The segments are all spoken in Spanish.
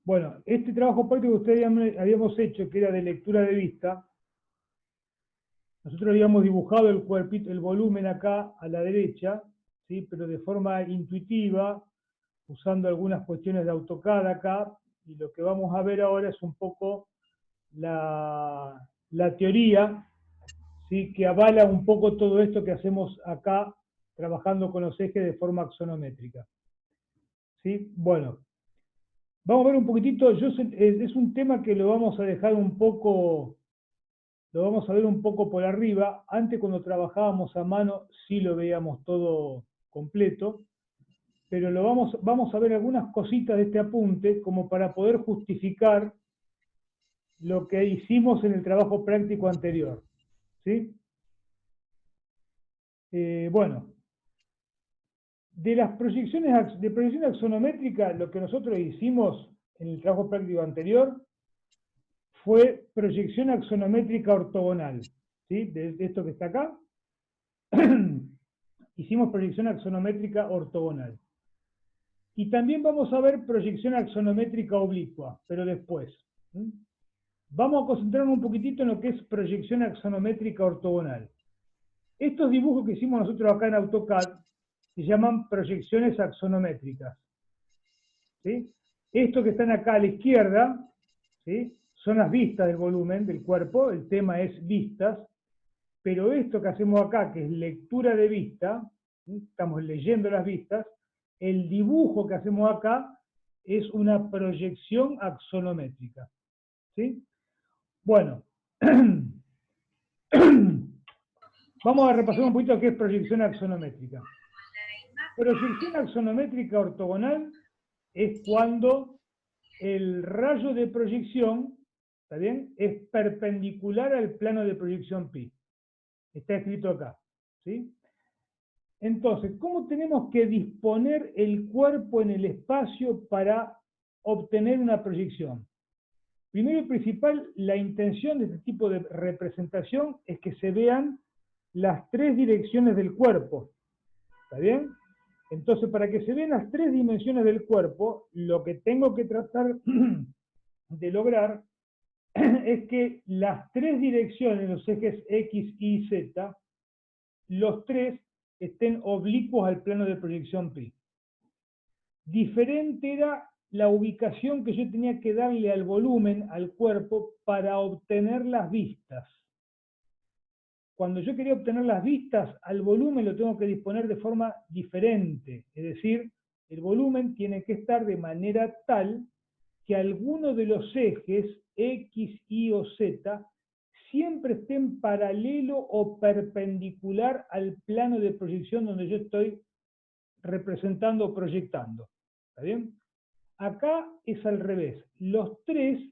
Bueno, este trabajo práctico que ustedes habíamos hecho, que era de lectura de vista, nosotros habíamos dibujado el cuerpito, el volumen acá a la derecha, ¿sí? Pero de forma intuitiva, usando algunas cuestiones de AutoCAD acá, y lo que vamos a ver ahora es un poco la teoría, ¿sí? Que avala un poco todo esto que hacemos acá, trabajando con los ejes de forma axonométrica. ¿Sí? Bueno, vamos a ver un poquitito, es un tema que lo vamos a dejar un poco, lo vamos a ver un poco por arriba. Antes, cuando trabajábamos a mano, sí lo veíamos todo completo, pero vamos a ver algunas cositas de este apunte como para poder justificar lo que hicimos en el trabajo práctico anterior. ¿Sí? Bueno, de las proyecciones de proyección axonométrica, lo que nosotros hicimos en el trabajo práctico anterior fue proyección axonométrica ortogonal. ¿Sí? De esto que está acá, hicimos proyección axonométrica ortogonal. Y también vamos a ver proyección axonométrica oblicua, pero después. ¿Sí? Vamos a concentrarnos un poquitito en lo que es proyección axonométrica ortogonal. Estos dibujos que hicimos nosotros acá en AutoCAD se llaman proyecciones axonométricas. ¿Sí? Estos que están acá a la izquierda, ¿sí? Son las vistas del volumen del cuerpo, el tema es vistas, pero esto que hacemos acá, que es lectura de vista, ¿sí? Estamos leyendo las vistas, el dibujo que hacemos acá es una proyección axonométrica. ¿Sí? Bueno, vamos a repasar un poquito qué es proyección axonométrica. Proyección axonométrica ortogonal es cuando el rayo de proyección, ¿está bien?, es perpendicular al plano de proyección pi. Está escrito acá. ¿Sí? Entonces, ¿cómo tenemos que disponer el cuerpo en el espacio para obtener una proyección? Primero y principal, la intención de este tipo de representación es que se vean las tres direcciones del cuerpo. ¿Está bien? Entonces, para que se vean las tres dimensiones del cuerpo, lo que tengo que tratar de lograr es que las tres direcciones, los ejes X, Y, Z, los tres estén oblicuos al plano de proyección pi. Diferente era la ubicación que yo tenía que darle al volumen, al cuerpo, para obtener las vistas. Cuando yo quería obtener las vistas, al volumen lo tengo que disponer de forma diferente. Es decir, el volumen tiene que estar de manera tal que alguno de los ejes X, Y o Z siempre estén paralelo o perpendicular al plano de proyección donde yo estoy representando o proyectando. ¿Está bien? Acá es al revés. Los tres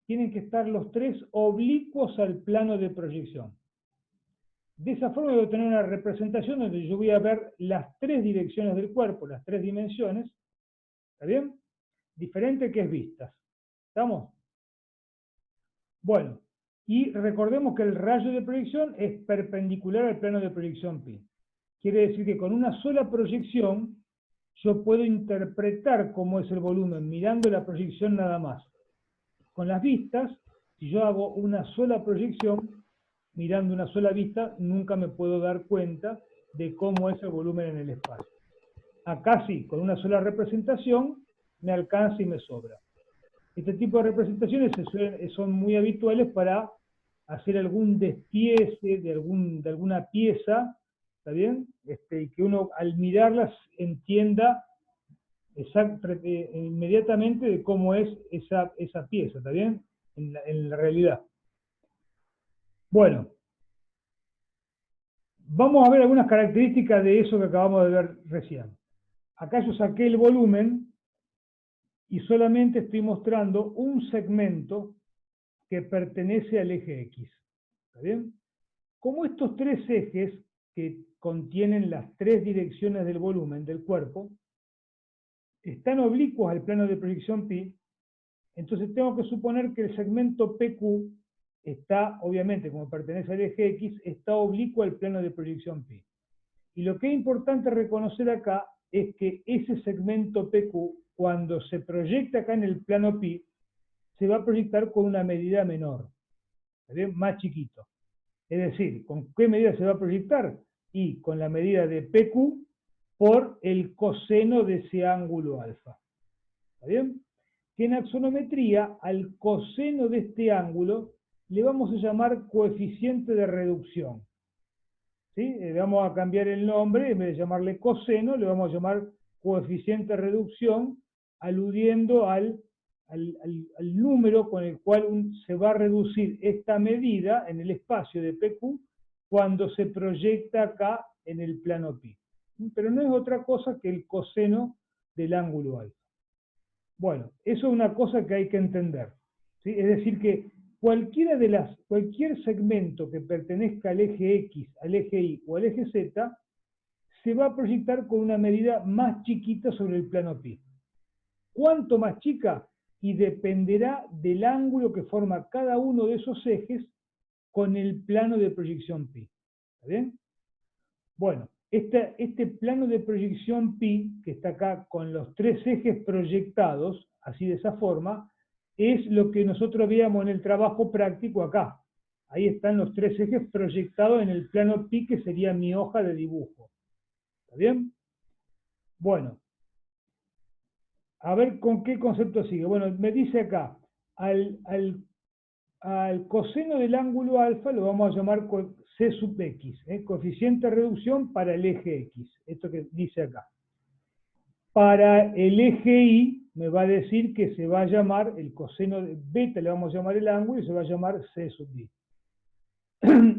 tienen que estar los tres oblicuos al plano de proyección. De esa forma voy a tener una representación donde yo voy a ver las tres direcciones del cuerpo, las tres dimensiones. ¿Está bien? Diferente que es vistas. ¿Estamos? Bueno, y recordemos que el rayo de proyección es perpendicular al plano de proyección pi. Quiere decir que con una sola proyección yo puedo interpretar cómo es el volumen mirando la proyección nada más. Con las vistas, si yo hago una sola proyección, mirando una sola vista, nunca me puedo dar cuenta de cómo es el volumen en el espacio. Acá sí, con una sola representación, me alcanza y me sobra. Este tipo de representaciones son muy habituales para hacer algún despiece de alguna pieza, ¿está bien? Y que uno al mirarlas entienda inmediatamente de cómo es esa pieza, ¿está bien? En la realidad. Bueno, vamos a ver algunas características de eso que acabamos de ver recién. Acá yo saqué el volumen y solamente estoy mostrando un segmento que pertenece al eje X. ¿Está bien? Como estos tres ejes que contienen las tres direcciones del volumen del cuerpo están oblicuos al plano de proyección pi, entonces tengo que suponer que el segmento PQ está, obviamente, como pertenece al eje X, está oblicuo al plano de proyección pi. Y lo que es importante reconocer acá es que ese segmento PQ, cuando se proyecta acá en el plano pi, se va a proyectar con una medida menor, ¿está bien? Más chiquito. Es decir, ¿con qué medida se va a proyectar? Y con la medida de PQ por el coseno de ese ángulo alfa. ¿Está bien? Que en axonometría, al coseno de este ángulo, le vamos a llamar coeficiente de reducción. ¿Sí? Le vamos a cambiar el nombre, en vez de llamarle coseno, le vamos a llamar coeficiente de reducción, aludiendo al número con el cual se va a reducir esta medida en el espacio de PQ cuando se proyecta acá en el plano pi. Pero no es otra cosa que el coseno del ángulo alfa. Bueno, eso es una cosa que hay que entender, ¿sí? Es decir, que cualquier segmento que pertenezca al eje X, al eje Y o al eje Z, se va a proyectar con una medida más chiquita sobre el plano pi. ¿Cuánto más chica? Y dependerá del ángulo que forma cada uno de esos ejes con el plano de proyección pi. ¿Está bien? Bueno, este plano de proyección pi, que está acá con los tres ejes proyectados, así de esa forma, es lo que nosotros veíamos en el trabajo práctico acá. Ahí están los tres ejes proyectados en el plano pi, que sería mi hoja de dibujo. ¿Está bien? Bueno, a ver con qué concepto sigue. Bueno, me dice acá, al coseno del ángulo alfa lo vamos a llamar C sub x, coeficiente de reducción para el eje x, esto que dice acá. Para el eje y me va a decir que se va a llamar, el coseno de beta le vamos a llamar el ángulo y se va a llamar C sub i.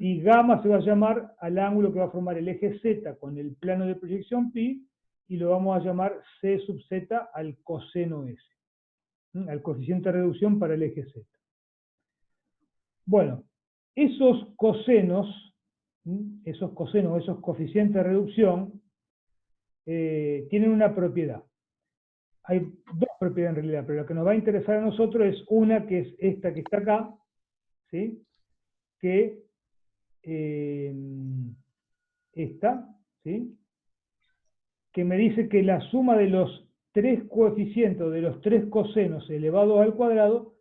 Y gamma se va a llamar al ángulo que va a formar el eje z con el plano de proyección pi, y lo vamos a llamar C sub z al coseno s, al coeficiente de reducción para el eje z. Bueno, esos cosenos, esos coeficientes de reducción, tienen una propiedad. Hay dos propiedades en realidad, pero lo que nos va a interesar a nosotros es una, que es esta que está acá, ¿sí? Que esta, ¿sí? Que me dice que la suma de los tres coeficientes, de los tres cosenos elevados al cuadrado,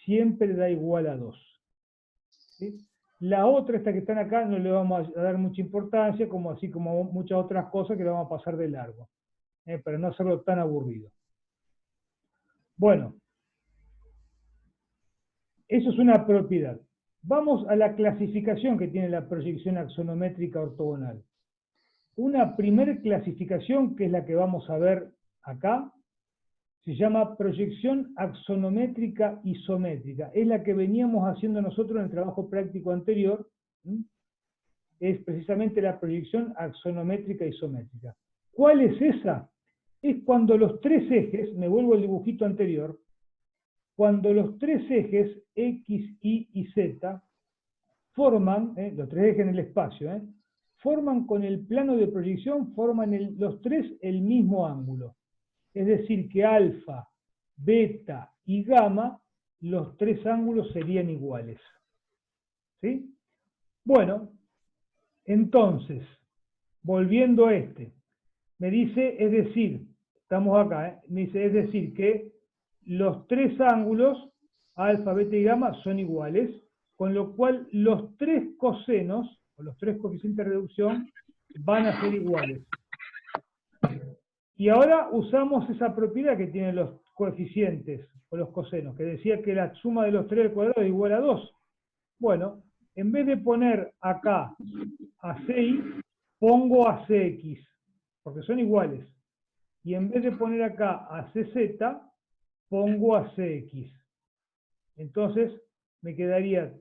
siempre da igual a 2. ¿Sí? La otra, esta que están acá, no le vamos a dar mucha importancia, así como muchas otras cosas que le vamos a pasar de largo, para no hacerlo tan aburrido. Bueno, eso es una propiedad. Vamos a la clasificación que tiene la proyección axonométrica ortogonal. Una primer clasificación, que es la que vamos a ver acá, se llama proyección axonométrica isométrica. Es la que veníamos haciendo nosotros en el trabajo práctico anterior. Es precisamente la proyección axonométrica isométrica. ¿Cuál es esa? Es cuando los tres ejes, me vuelvo al dibujito anterior, cuando los tres ejes X, Y y Z forman, los tres ejes en el espacio, forman con el plano de proyección, forman los tres el mismo ángulo. Es decir, que alfa, beta y gamma, los tres ángulos serían iguales. ¿Sí? Bueno, entonces, volviendo a me dice, es decir, estamos acá, me dice, es decir, que los tres ángulos, alfa, beta y gamma, son iguales, con lo cual los tres cosenos, o los tres coeficientes de reducción, van a ser iguales. Y ahora usamos esa propiedad que tienen los coeficientes, o los cosenos, que decía que la suma de los tres al cuadrado es igual a 2. Bueno, en vez de poner acá a CI, pongo a CX, porque son iguales. Y en vez de poner acá a CZ, pongo a CX. Entonces, me quedaría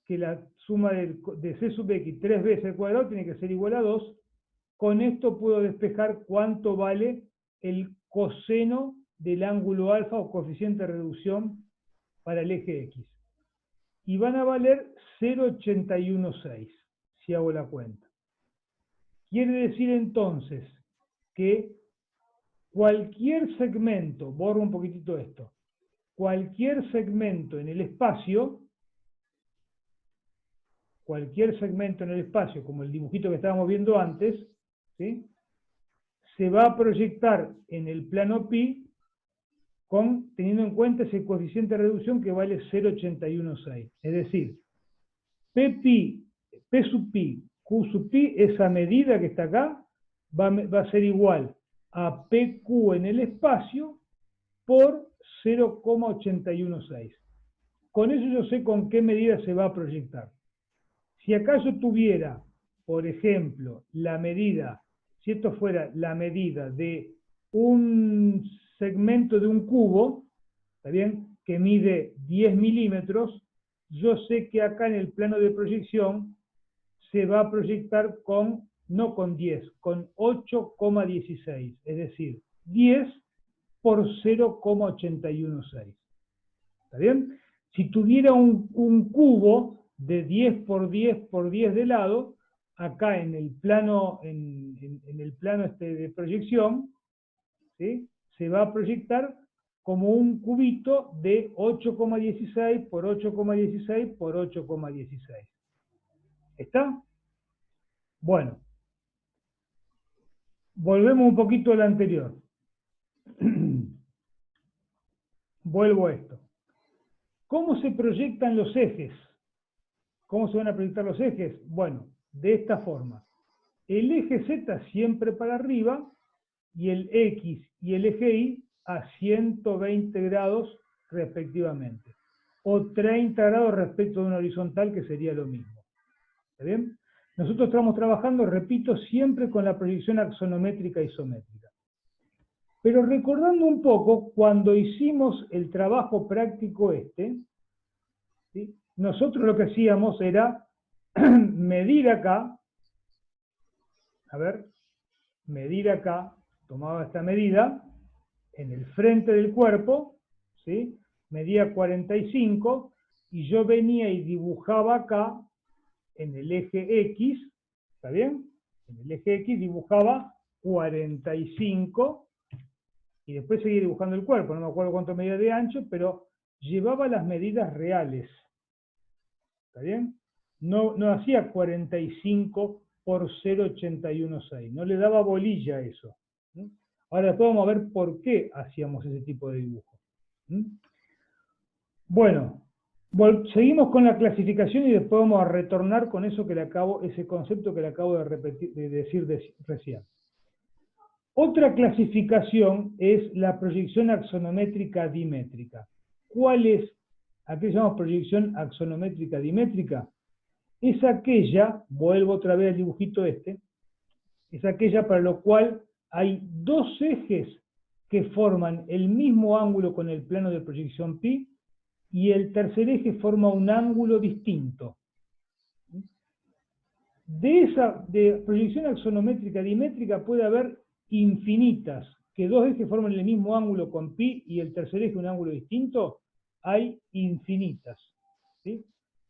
que la suma de C sub X 3 veces al cuadrado tiene que ser igual a 2. Con esto puedo despejar cuánto vale el coseno del ángulo alfa o coeficiente de reducción para el eje X. Y van a valer 0,816, si hago la cuenta. Quiere decir entonces que cualquier segmento, borro un poquitito esto, cualquier segmento en el espacio, como el dibujito que estábamos viendo antes, ¿sí? se va a proyectar en el plano pi teniendo en cuenta ese coeficiente de reducción que vale 0,816. Es decir, P sub pi, Q sub pi, esa medida que está acá, va a ser igual a PQ en el espacio por 0,816. Con eso yo sé con qué medida se va a proyectar. Si acaso tuviera, por ejemplo, la medida, si esto fuera la medida de un segmento de un cubo, ¿está bien?, que mide 10 milímetros, yo sé que acá en el plano de proyección se va a proyectar no con 10, con 8,16, es decir, 10 por 0,816. ¿Está bien? Si tuviera un cubo de 10 por 10 por 10 de lado, acá en el plano, en el plano de proyección, ¿sí?, se va a proyectar como un cubito de 8,16 por 8,16 por 8,16. ¿Está? Bueno, volvemos un poquito al anterior. Vuelvo a esto. ¿Cómo se proyectan los ejes? ¿Cómo se van a proyectar los ejes? Bueno, de esta forma. El eje Z siempre para arriba y el X y el eje Y a 120 grados respectivamente. O 30 grados respecto de una horizontal, que sería lo mismo. ¿Está bien? Nosotros estamos trabajando, repito, siempre con la proyección axonométrica isométrica. Pero recordando un poco, cuando hicimos el trabajo práctico ¿sí?, nosotros lo que hacíamos era medir acá, medir acá, tomaba esta medida, en el frente del cuerpo, ¿sí?, medía 45, y yo venía y dibujaba acá, en el eje X, ¿está bien? En el eje X dibujaba 45, y después seguía dibujando el cuerpo, no me acuerdo cuánto medía de ancho, pero llevaba las medidas reales. ¿Está bien? No hacía 45 por 0,816, no le daba bolilla a eso. ¿Sí? Ahora después vamos a ver por qué hacíamos ese tipo de dibujo. ¿Sí? Bueno, seguimos con la clasificación y después vamos a retornar con eso ese concepto que le acabo de decir recién. Otra clasificación es la proyección axonométrica dimétrica. ¿Cuál es? ¿A qué llamamos proyección axonométrica dimétrica? Es aquella, vuelvo otra vez al dibujito es aquella para lo cual hay dos ejes que forman el mismo ángulo con el plano de proyección pi, y el tercer eje forma un ángulo distinto. De proyección axonométrica dimétrica puede haber infinitas, que dos ejes forman el mismo ángulo con pi y el tercer eje un ángulo distinto, hay infinitas. ¿Sí?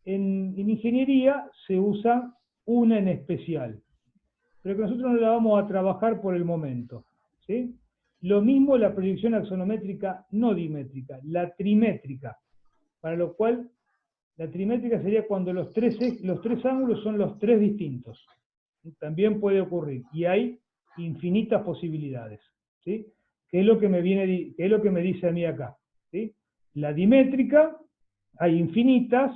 En ingeniería se usa una en especial, pero que nosotros no la vamos a trabajar por el momento. ¿Sí? Lo mismo la proyección axonométrica no dimétrica, la trimétrica, para lo cual la trimétrica sería cuando los tres ángulos son los tres distintos. También puede ocurrir, y hay infinitas posibilidades. ¿Sí? ¿Qué es lo que me dice a mí acá? ¿Sí? La dimétrica, hay infinitas,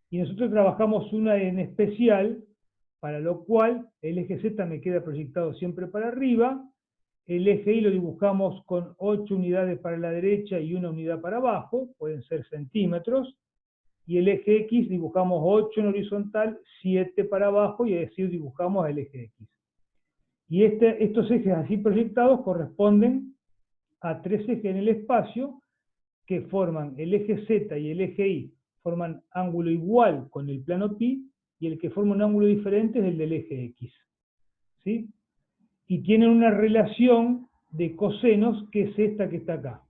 y nosotros trabajamos una en especial, para lo cual el eje Z me queda proyectado siempre para arriba, el eje Y lo dibujamos con 8 unidades para la derecha y 1 unidad para abajo, pueden ser centímetros, y el eje X dibujamos 8 en horizontal, 7 para abajo, y así dibujamos el eje X. Y estos ejes así proyectados corresponden a tres ejes en el espacio que forman el eje Z y el eje Y, forman ángulo igual con el plano pi, y el que forma un ángulo diferente es el del eje X. ¿Sí? Y tienen una relación de cosenos que es esta que está acá.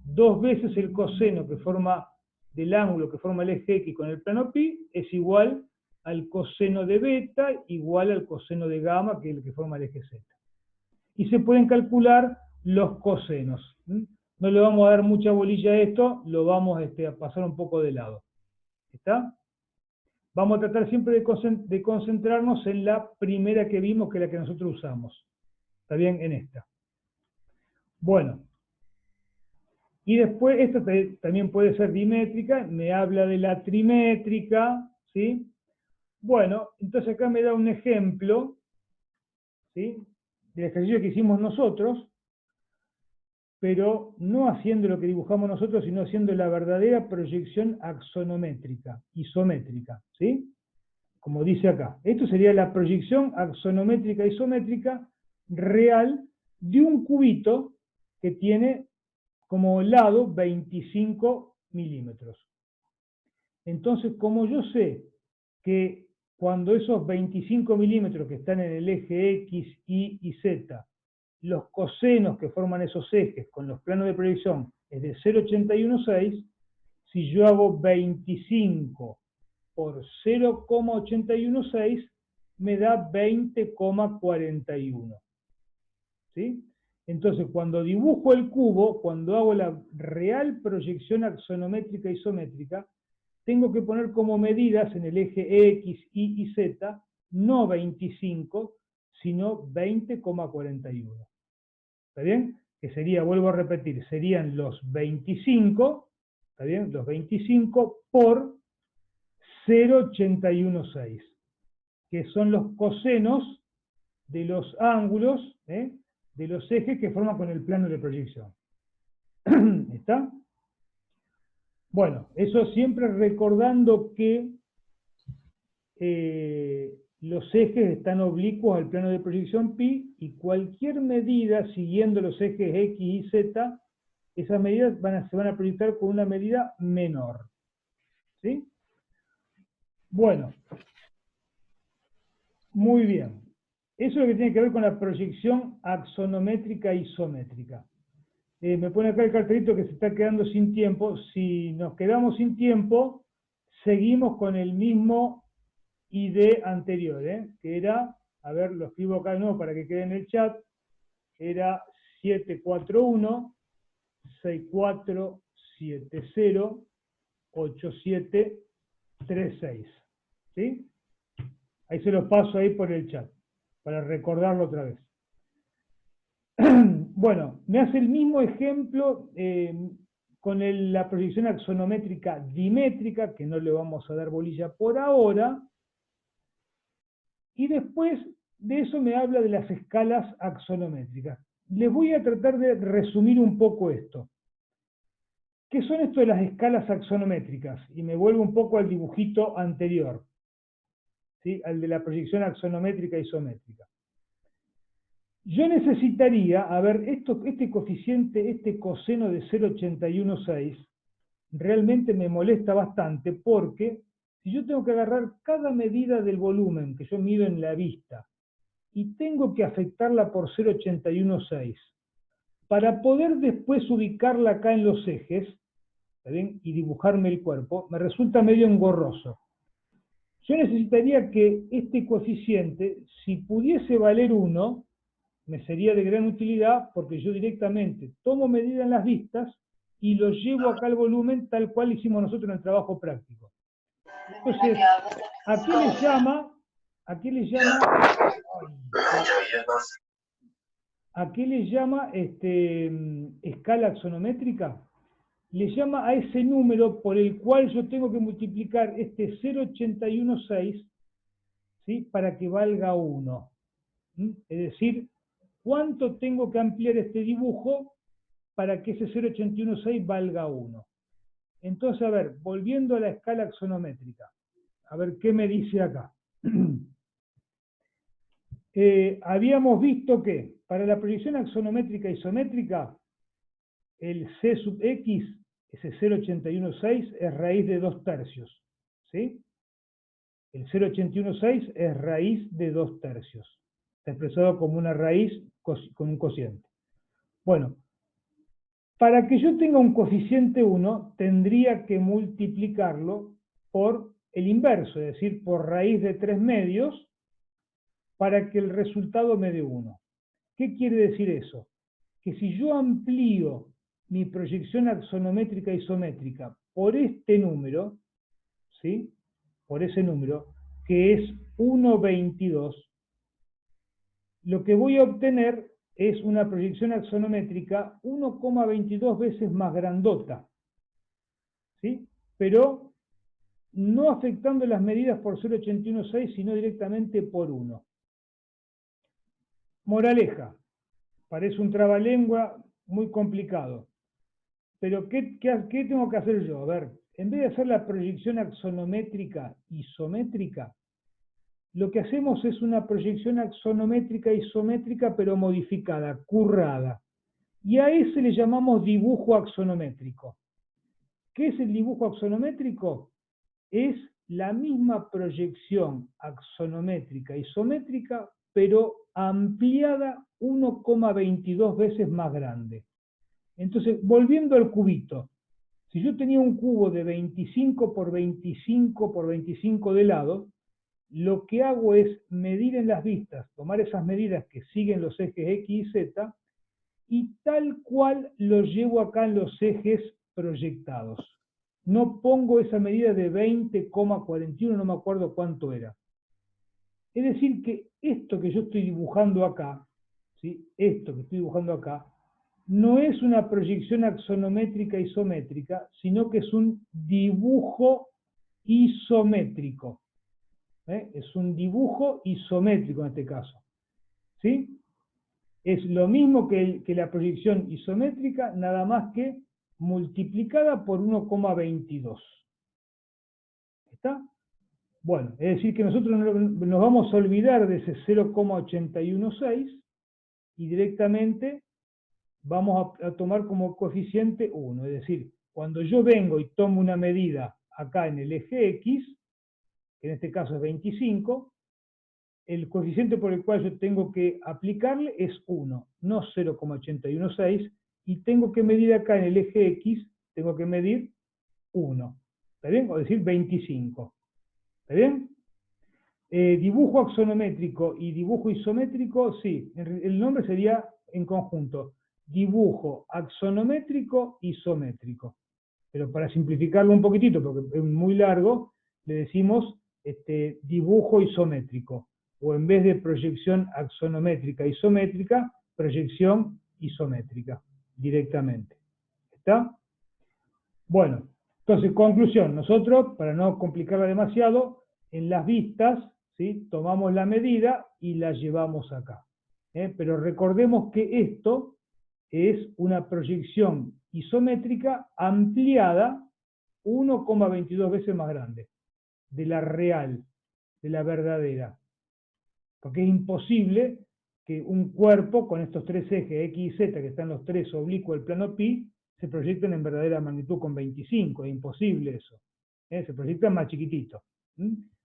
2 veces el coseno que forma del ángulo que forma el eje X con el plano pi es igual al coseno de beta igual al coseno de gamma, que es el que forma el eje Z. Y se pueden calcular los cosenos. No le vamos a dar mucha bolilla a esto, lo vamos a pasar un poco de lado. ¿Está? Vamos a tratar siempre de concentrarnos en la primera que vimos, que es la que nosotros usamos. ¿Está bien? En esta. Bueno, y después, esto también puede ser dimétrica, me habla de la trimétrica, ¿sí? Bueno, entonces acá me da un ejemplo, ¿sí? Del ejercicio que hicimos nosotros, pero no haciendo lo que dibujamos nosotros, sino haciendo la verdadera proyección axonométrica, isométrica, ¿sí? Como dice acá. Esto sería la proyección axonométrica isométrica real de un cubito que tiene como lado 25 milímetros. Entonces, como yo sé que cuando esos 25 milímetros que están en el eje X, Y y Z, los cosenos que forman esos ejes con los planos de proyección es de 0,816, si yo hago 25 por 0,816, me da 20,41. ¿Sí? Entonces, cuando dibujo el cubo, cuando hago la real proyección axonométrica isométrica, tengo que poner como medidas en el eje X, Y y Z, no 25, sino 20,41. ¿Está bien? Que sería, vuelvo a repetir, serían los 25, ¿está bien? Los 25 por 0,816, que son los cosenos de los ángulos, de los ejes que forman con el plano de proyección. ¿Está? Bueno, eso siempre recordando que los ejes están oblicuos al plano de proyección pi y cualquier medida siguiendo los ejes X y Z, esas medidas se van a proyectar con una medida menor. ¿Sí? Bueno, muy bien. Eso es lo que tiene que ver con la proyección axonométrica isométrica. Me pone acá el cartelito que se está quedando sin tiempo. Si nos quedamos sin tiempo, seguimos con el mismo ID anterior, que era, a ver, lo escribo acá de nuevo para que quede en el chat, era 741-6470-8736. ¿Sí? Ahí se los paso ahí por el chat, para recordarlo otra vez. Bueno, me hace el mismo ejemplo con la proyección axonométrica dimétrica, que no le vamos a dar bolilla por ahora, y después de eso me habla de las escalas axonométricas. Les voy a tratar de resumir un poco esto. ¿Qué son esto de las escalas axonométricas? Y me vuelvo un poco al dibujito anterior, ¿sí? Al de la proyección axonométrica isométrica. Yo necesitaría, a ver, este coeficiente, este coseno de 0,816, realmente me molesta bastante porque si yo tengo que agarrar cada medida del volumen que yo mido en la vista y tengo que afectarla por 0,816 para poder después ubicarla acá en los ejes, ¿está bien? Y dibujarme el cuerpo, me resulta medio engorroso. Yo necesitaría que este coeficiente, si pudiese valer 1, me sería de gran utilidad porque yo directamente tomo medida en las vistas y lo llevo acá al volumen tal cual hicimos nosotros en el trabajo práctico. Entonces, ¿a qué le llama? ¿A qué le llama? ¿A qué le llama escala axonométrica? Le llama a ese número por el cual yo tengo que multiplicar este 0,816, ¿sí? Para que valga 1. Es decir, ¿cuánto tengo que ampliar este dibujo para que ese 0,816 valga 1? Entonces, a ver, volviendo a la escala axonométrica, a ver qué me dice acá. Habíamos visto que para la proyección axonométrica isométrica, el C sub X, ese 0,816, es raíz de 2 tercios. ¿Sí? El 0,816 es raíz de 2 tercios. Está expresado como una raíz con un cociente. Bueno, para que yo tenga un coeficiente 1, tendría que multiplicarlo por el inverso, es decir, por raíz de 3 medios, para que el resultado me dé 1. ¿Qué quiere decir eso? Que si yo amplío mi proyección axonométrica isométrica por este número, ¿sí? Por ese número, que es 1,22, lo que voy a obtener es una proyección axonométrica 1,22 veces más grandota, ¿sí? Pero no afectando las medidas por 0,816, sino directamente por 1. Moraleja, parece un trabalengua muy complicado, pero ¿qué tengo que hacer yo? A ver, en vez de hacer la proyección axonométrica isométrica, lo que hacemos es una proyección axonométrica isométrica, pero modificada, currada. Y a ese le llamamos dibujo axonométrico. ¿Qué es el dibujo axonométrico? Es la misma proyección axonométrica isométrica, pero ampliada 1,22 veces más grande. Entonces, volviendo al cubito, si yo tenía un cubo de 25 por 25 por 25 de lado, lo que hago es medir en las vistas, tomar esas medidas que siguen los ejes X y Z, y tal cual los llevo acá en los ejes proyectados. No pongo esa medida de 20,41, no me acuerdo cuánto era. Es decir, que esto que yo estoy dibujando acá, ¿sí? Esto que estoy dibujando acá, no es una proyección axonométrica isométrica, sino que es un dibujo isométrico. Es un dibujo isométrico en este caso. ¿Sí? Es lo mismo que la proyección isométrica, nada más que multiplicada por 1,22. ¿Está? Bueno, es decir que nosotros nos vamos a olvidar de ese 0,816 y directamente vamos a tomar como coeficiente 1. Es decir, cuando yo vengo y tomo una medida acá en el eje X, que en este caso es 25, el coeficiente por el cual yo tengo que aplicarle es 1, no 0,816, y tengo que medir acá en el eje X, tengo que medir 1, ¿está bien? O decir 25, ¿está bien? Dibujo axonométrico y dibujo isométrico, sí, el nombre sería en conjunto, dibujo axonométrico isométrico. Pero para simplificarlo un poquitito, porque es muy largo, le decimos dibujo isométrico. O en vez de proyección axonométrica isométrica, proyección isométrica, directamente. ¿Está? Bueno, entonces, conclusión. Nosotros, para no complicarla demasiado, en las vistas, ¿sí? Tomamos la medida y la llevamos acá. Pero recordemos que esto es una proyección isométrica ampliada 1,22 veces más grande de la real, de la verdadera. Porque es imposible que un cuerpo con estos tres ejes X y Z, que están los tres oblicuos del plano pi, se proyecten en verdadera magnitud con 25. Es imposible eso. Se proyectan más chiquititos.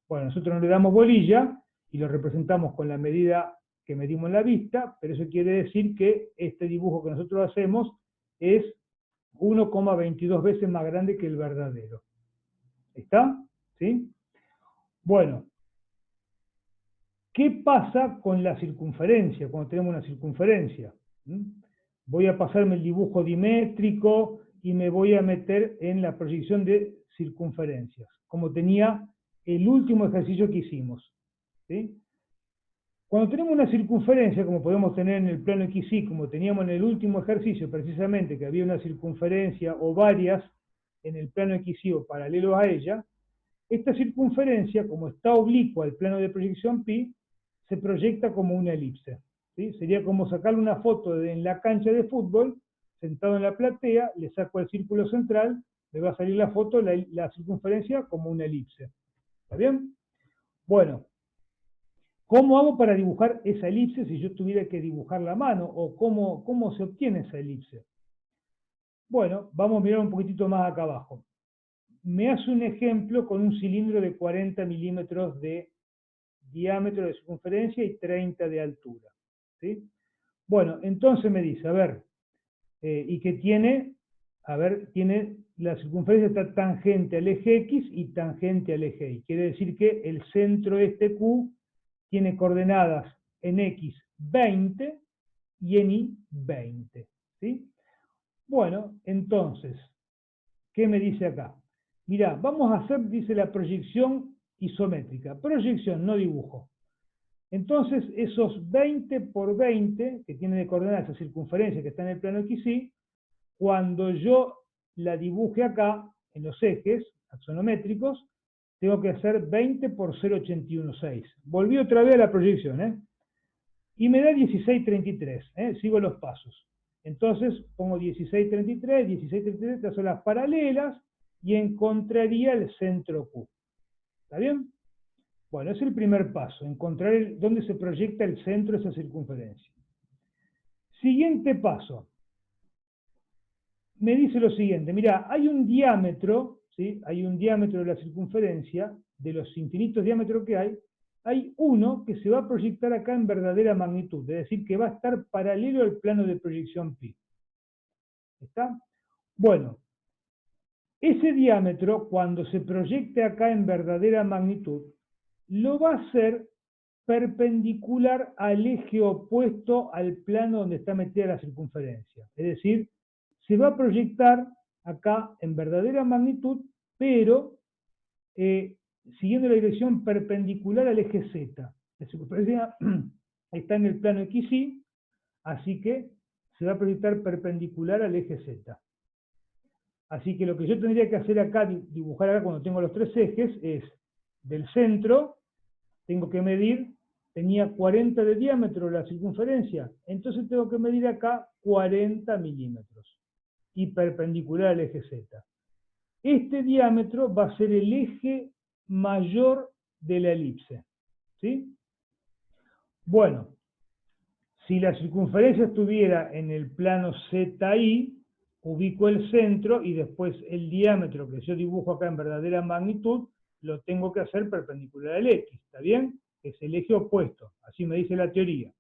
Bueno, nosotros no le damos bolilla y lo representamos con la medida que medimos en la vista, pero eso quiere decir que este dibujo que nosotros hacemos es 1,22 veces más grande que el verdadero. ¿Está? ¿Sí? Bueno, ¿qué pasa con la circunferencia, cuando tenemos una circunferencia? Voy a pasarme el dibujo dimétrico y me voy a meter en la proyección de circunferencias, como tenía el último ejercicio que hicimos. ¿Sí? Cuando tenemos una circunferencia, como podemos tener en el plano XY, como teníamos en el último ejercicio, precisamente, que había una circunferencia o varias en el plano XY o paralelo a ella, esta circunferencia, como está oblicua al plano de proyección pi, se proyecta como una elipse. ¿Sí? Sería como sacarle una foto en la cancha de fútbol, sentado en la platea, le saco el círculo central, me va a salir la foto, la circunferencia como una elipse. ¿Está bien? Bueno, ¿cómo hago para dibujar esa elipse si yo tuviera que dibujar la mano? ¿O cómo se obtiene esa elipse? Bueno, vamos a mirar un poquitito más acá abajo. Me hace un ejemplo con un cilindro de 40 milímetros de diámetro de circunferencia y 30 de altura. ¿Sí? Bueno, entonces me dice, a ver, y que tiene, a ver, tiene la circunferencia está tangente al eje X y tangente al eje Y. Quiere decir que el centro de este Q tiene coordenadas en X 20 y en Y 20. ¿Sí? Bueno, entonces, ¿qué me dice acá? Mirá, vamos a hacer, dice la proyección isométrica. Proyección, no dibujo. Entonces, esos 20 por 20, que tiene de coordenar esa circunferencia que está en el plano XY, cuando yo la dibuje acá, en los ejes axonométricos, tengo que hacer 20 por 0,816. Volví otra vez a la proyección, ¿eh? Y me da 1633, ¿eh? Sigo los pasos. Entonces pongo 1633, 1633, estas son las paralelas, y encontraría el centro Q. ¿Está bien? Bueno, es el primer paso, encontrar dónde se proyecta el centro de esa circunferencia. Siguiente paso. Me dice lo siguiente, mira, hay un diámetro, ¿sí? Hay un diámetro de la circunferencia, de los infinitos diámetros que hay uno que se va a proyectar acá en verdadera magnitud, es decir, que va a estar paralelo al plano de proyección pi. ¿Está? Bueno, ese diámetro, cuando se proyecte acá en verdadera magnitud, lo va a hacer perpendicular al eje opuesto al plano donde está metida la circunferencia. Es decir, se va a proyectar acá en verdadera magnitud, pero siguiendo la dirección perpendicular al eje Z. La circunferencia está en el plano XY, así que se va a proyectar perpendicular al eje Z. Así que lo que yo tendría que hacer acá, dibujar acá cuando tengo los tres ejes, es del centro, tengo que medir, tenía 40 de diámetro la circunferencia, entonces tengo que medir acá 40 milímetros y perpendicular al eje Z. Este diámetro va a ser el eje mayor de la elipse. ¿Sí? Bueno, si la circunferencia estuviera en el plano ZY, ubico el centro y después el diámetro que yo dibujo acá en verdadera magnitud, lo tengo que hacer perpendicular al X, ¿está bien? Es el eje opuesto, así me dice la teoría.